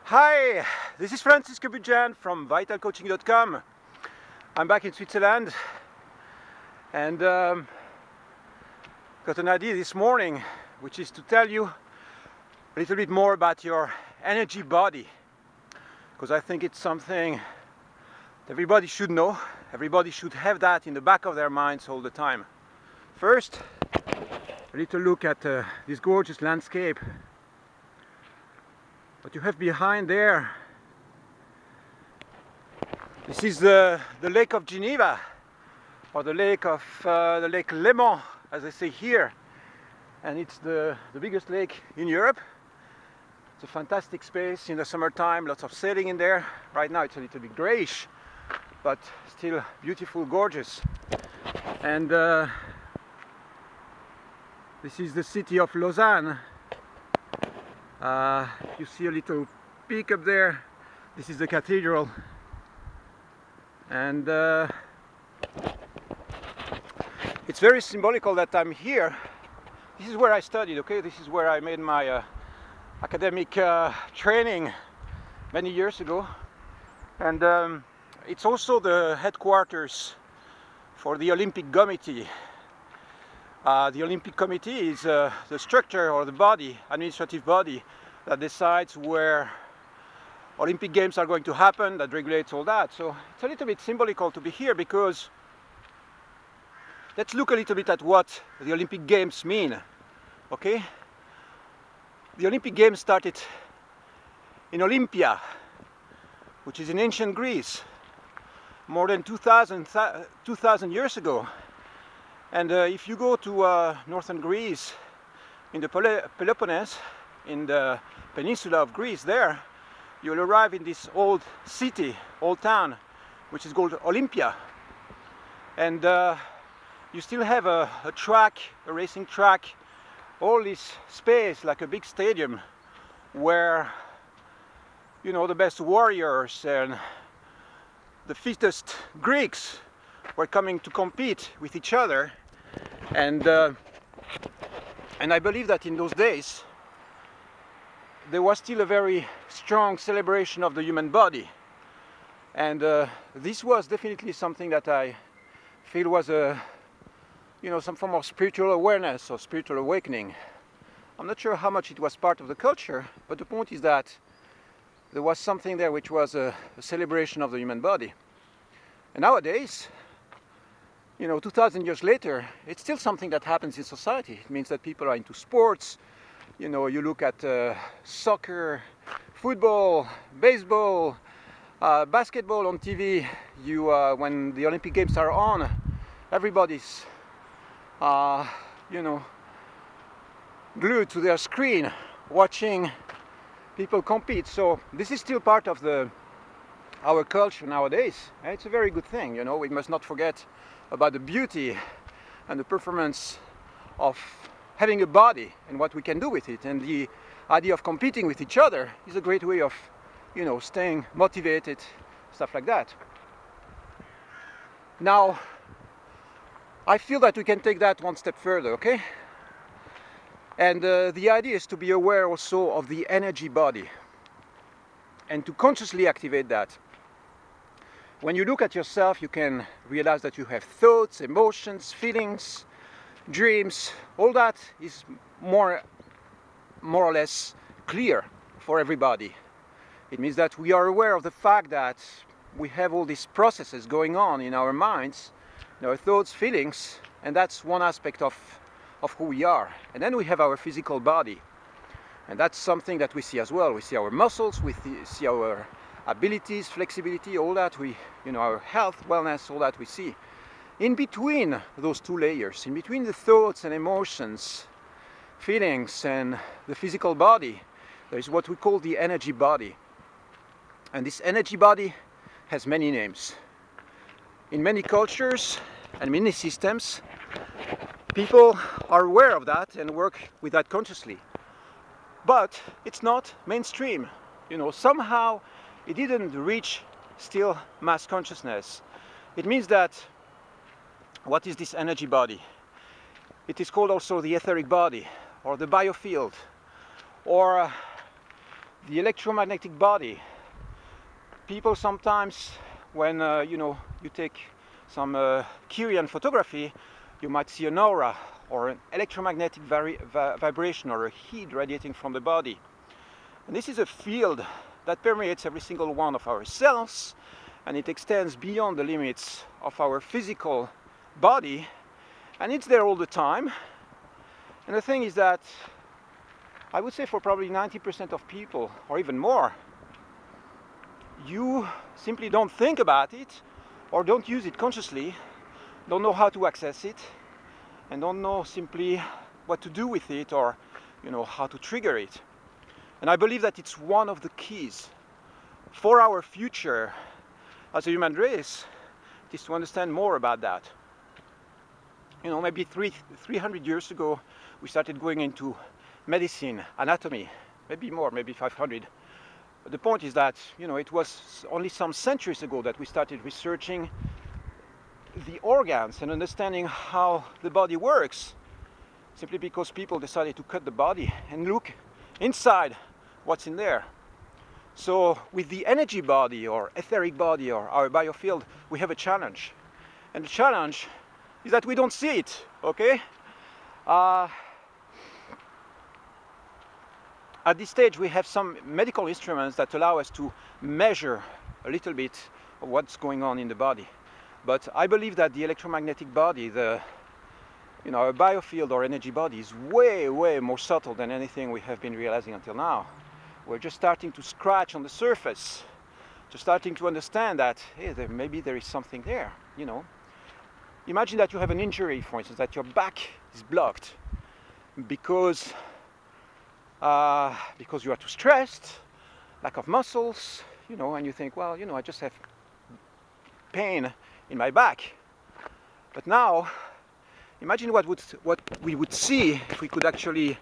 Hi, this is Francisco Bujan from vitalcoaching.com. I'm back in Switzerland and got an idea this morning, which is to tell you a little bit more about your energy body, because I think it's something everybody should know. Everybody should have that in the back of their minds all the time. First, a little look at this gorgeous landscape. What you have behind there, this is the Lake of Geneva, or the Lake Léman, as I say here, and it's the biggest lake in Europe. It's a fantastic space in the summertime, lots of sailing in there. Right now it's a little bit grayish, but still beautiful, gorgeous. And this is the city of Lausanne. You see a little peak up there. This is the cathedral, and it's very symbolical that I'm here. This is where I studied, okay? This is where I made my academic training many years ago, and it's also the headquarters for the Olympic Committee. The Olympic Committee is the structure or the body, administrative body, that decides where Olympic Games are going to happen, that regulates all that. So it's a little bit symbolical to be here, because let's look a little bit at what the Olympic Games mean, okay? The Olympic Games started in Olympia, which is in ancient Greece, more than 2,000 years ago. And if you go to northern Greece, in the Peloponnese, in the peninsula of Greece there, you'll arrive in this old city, old town, which is called Olympia. And you still have a track, a racing track, all this space, like a big stadium, where, you know, the best warriors and the fittest Greeks were coming to compete with each other. And I believe that in those days there was still a very strong celebration of the human body, and this was definitely something that I feel was a, you know, some form of spiritual awareness or spiritual awakening. I'm not sure how much it was part of the culture, but the point is that there was something there which was a celebration of the human body. And nowadays, you know, 2,000 years later, it's still something that happens in society. It means that people are into sports. You know, you look at soccer, football, baseball, basketball on TV. You, when the Olympic Games are on, everybody's, you know, glued to their screen, watching people compete. So this is still part of our culture nowadays. And it's a very good thing. You know, we must not forget about the beauty and the performance of having a body and what we can do with it. And the idea of competing with each other is a great way of, you know, staying motivated, stuff like that. Now, I feel that we can take that one step further, okay? And the idea is to be aware also of the energy body and to consciously activate that. When you look at yourself, you can realize that you have thoughts, emotions, feelings, dreams. All that is more or less clear for everybody. It means that we are aware of the fact that we have all these processes going on in our minds, in our thoughts, feelings, and that's one aspect of who we are. And then we have our physical body, and that's something that we see as well. We see our muscles, we see our abilities, flexibility, all that you know, our health, wellness, all that we see. In between those two layers, in between the thoughts and emotions, feelings and the physical body, there is what we call the energy body. And this energy body has many names. In many cultures and many systems, people are aware of that and work with that consciously. But it's not mainstream. You know, somehow it didn't reach still mass consciousness. It means that, what is this energy body? It is called also the etheric body, or the biofield, or the electromagnetic body. People sometimes, when you know, you take some Kirian photography, you might see an aura or an electromagnetic vibration or a heat radiating from the body. And this is a field that permeates every single one of our cells, and it extends beyond the limits of our physical body, and it's there all the time. And the thing is that I would say for probably 90% of people, or even more, you simply don't think about it, or don't use it consciously, don't know how to access it, and don't know simply what to do with it, or you know, how to trigger it. And I believe that it's one of the keys for our future as a human race, is to understand more about that. You know, maybe 300 years ago, we started going into medicine, anatomy, maybe more, maybe 500. But the point is that, you know, it was only some centuries ago that we started researching the organs and understanding how the body works, simply because people decided to cut the body and look inside what's in there. So with the energy body or etheric body or our biofield, we have a challenge. And the challenge is that we don't see it, okay? At this stage, we have some medical instruments that allow us to measure a little bit of what's going on in the body. But I believe that the electromagnetic body, you know, our biofield or energy body, is way, way more subtle than anything we have been realizing until now. We're just starting to scratch on the surface, just starting to understand that, hey, maybe there is something there, you know. Imagine that you have an injury, for instance, that your back is blocked because you are too stressed, lack of muscles, you know, and you think, well, you know, I just have pain in my back. But now, imagine what we would see if we could actually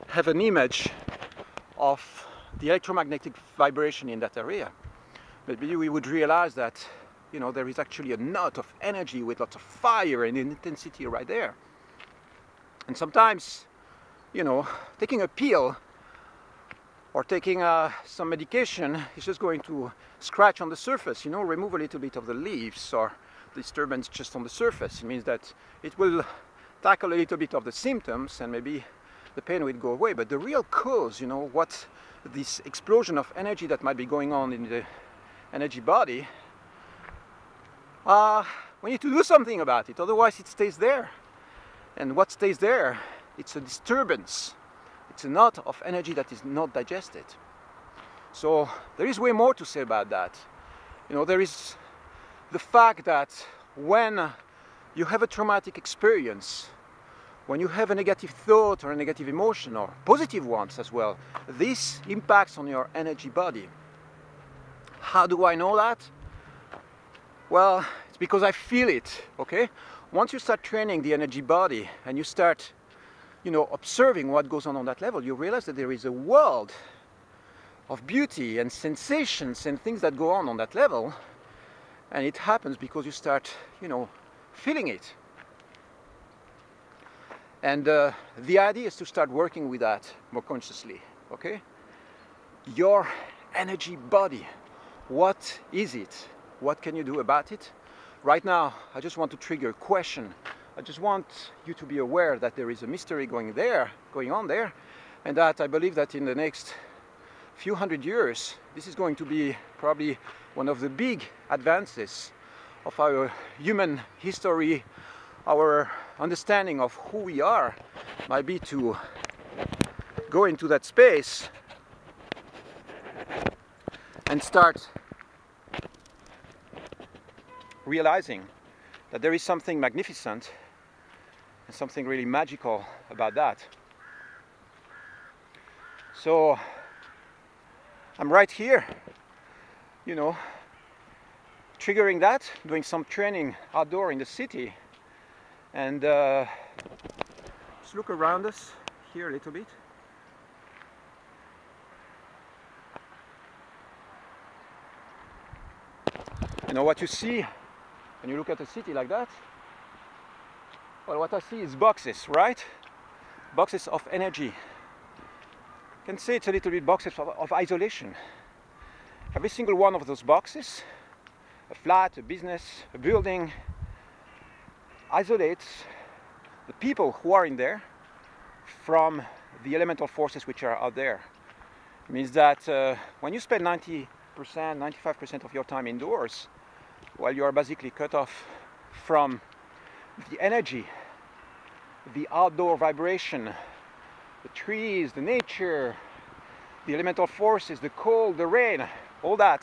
have an image of the electromagnetic vibration in that area. Maybe we would realize that, you know, there is actually a knot of energy with lots of fire and intensity right there. And sometimes, you know, taking a pill or taking some medication is just going to scratch on the surface, you know, remove a little bit of the leaves or disturbance just on the surface. It means that it will tackle a little bit of the symptoms and maybe the pain will go away. But the real cause, you know, what this explosion of energy that might be going on in the energy body, we need to do something about it, otherwise it stays there. And what stays there, it's a disturbance. It's a knot of energy that is not digested. So there is way more to say about that. You know, there is the fact that when you have a traumatic experience, when you have a negative thought or a negative emotion, or positive ones as well, this impacts on your energy body. How do I know that? Well, it's because I feel it, okay? Once you start training the energy body and you start, you know, observing what goes on that level, you realize that there is a world of beauty and sensations and things that go on that level. And it happens because you start, you know, feeling it. And the idea is to start working with that more consciously, okay? Your energy body, what is it? What can you do about it? Right now, I just want to trigger a question. I just want you to be aware that there is a mystery going on there, and that I believe that in the next few hundred years, this is going to be probably one of the big advances of our human history. Our understanding of who we are might be to go into that space and start realizing that there is something magnificent and something really magical about that. So I'm right here, you know, triggering that, doing some training outdoor in the city. And just look around us here a little bit. You know what you see when you look at a city like that? Well, what I see is boxes, right? Boxes of energy. can say it's a little bit boxes of isolation. Every single one of those boxes, a flat, a business, a building, isolates the people who are in there from the elemental forces which are out there. It means that when you spend 90%, 95% of your time indoors, well, you are basically cut off from the energy, the outdoor vibration, the trees, the nature, the elemental forces, the cold, the rain, all that.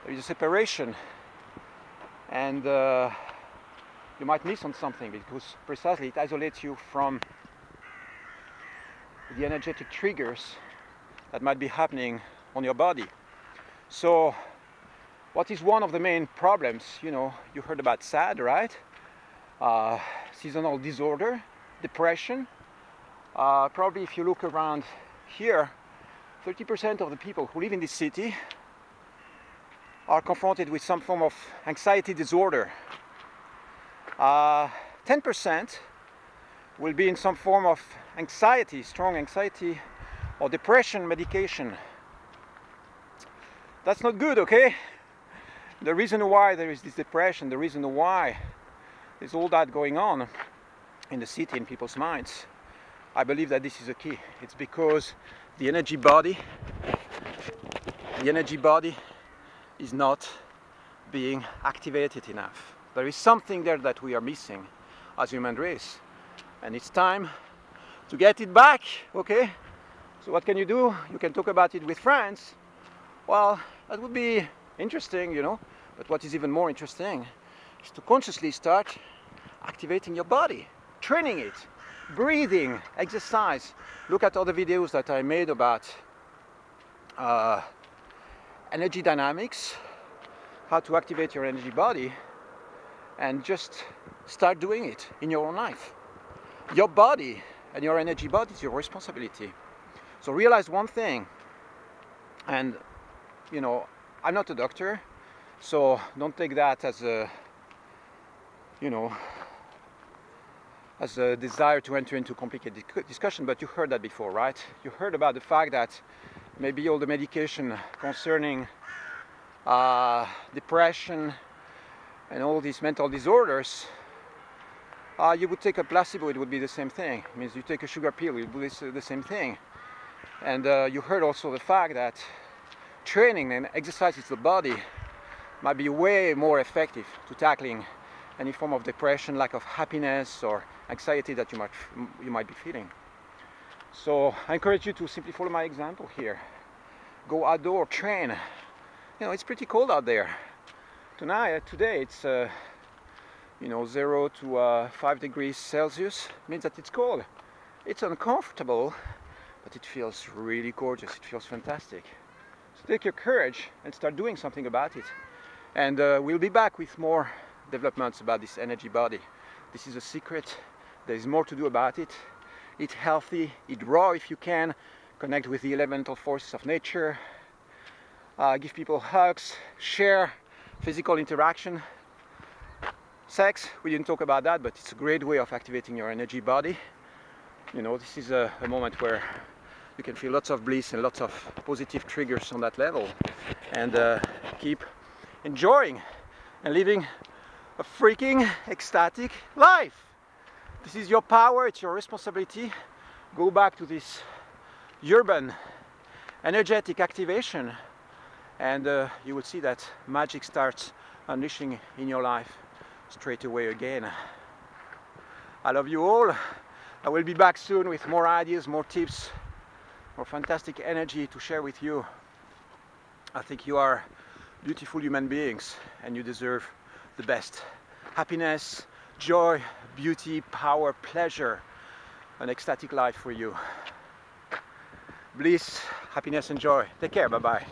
There is a separation, and you might miss on something because precisely it isolates you from the energetic triggers that might be happening on your body. So what is one of the main problems? You know, you heard about SAD, right? Seasonal disorder, depression. Probably if you look around here, 30% of the people who live in this city are confronted with some form of anxiety disorder. 10% will be in some form of anxiety, strong anxiety or depression medication. That's not good, okay? The reason why there is this depression, the reason why there's all that going on in the city, in people's minds, I believe that this is a key. It's because the energy body is not being activated enough. There is something there that we are missing as human race, and it's time to get it back, okay? So what can you do? You can talk about it with friends. Well, that would be interesting, you know, but what is even more interesting is to consciously start activating your body, training it, breathing, exercise. Look at all the videos that I made about energy dynamics, how to activate your energy body, and just start doing it in your own life. Your body and your energy body is your responsibility. So realize one thing, and you know, I'm not a doctor, so don't take that as a, you know, as a desire to enter into complicated discussion, but you heard that before, right? You heard about the fact that maybe all the medication concerning depression and all these mental disorders, you would take a placebo, it would be the same thing. It means you take a sugar pill, it would be the same thing. And you heard also the fact that training and exercises the body might be way more effective to tackling any form of depression, lack of happiness, or anxiety that you might be feeling. So I encourage you to simply follow my example here. Go outdoor, train. You know, it's pretty cold out there. Today it's you know, 0 to 5 degrees Celsius. Means that it's cold. It's uncomfortable, but it feels really gorgeous. It feels fantastic. So take your courage and start doing something about it. And we'll be back with more developments about this energy body. This is a secret. There is more to do about it. Eat healthy, eat raw if you can, connect with the elemental forces of nature, give people hugs, share physical interaction. Sex, we didn't talk about that, but it's a great way of activating your energy body. You know, this is a moment where you can feel lots of bliss and lots of positive triggers on that level, and keep enjoying and living a freaking ecstatic life. This is your power, it's your responsibility. Go back to this urban energetic activation, and you will see that magic starts unleashing in your life straight away again. I love you all. I will be back soon with more ideas, more tips, more fantastic energy to share with you. I think you are beautiful human beings and you deserve the best. Happiness, joy, beauty, power, pleasure, an ecstatic life for you. Bliss, happiness and joy. Take care, bye-bye.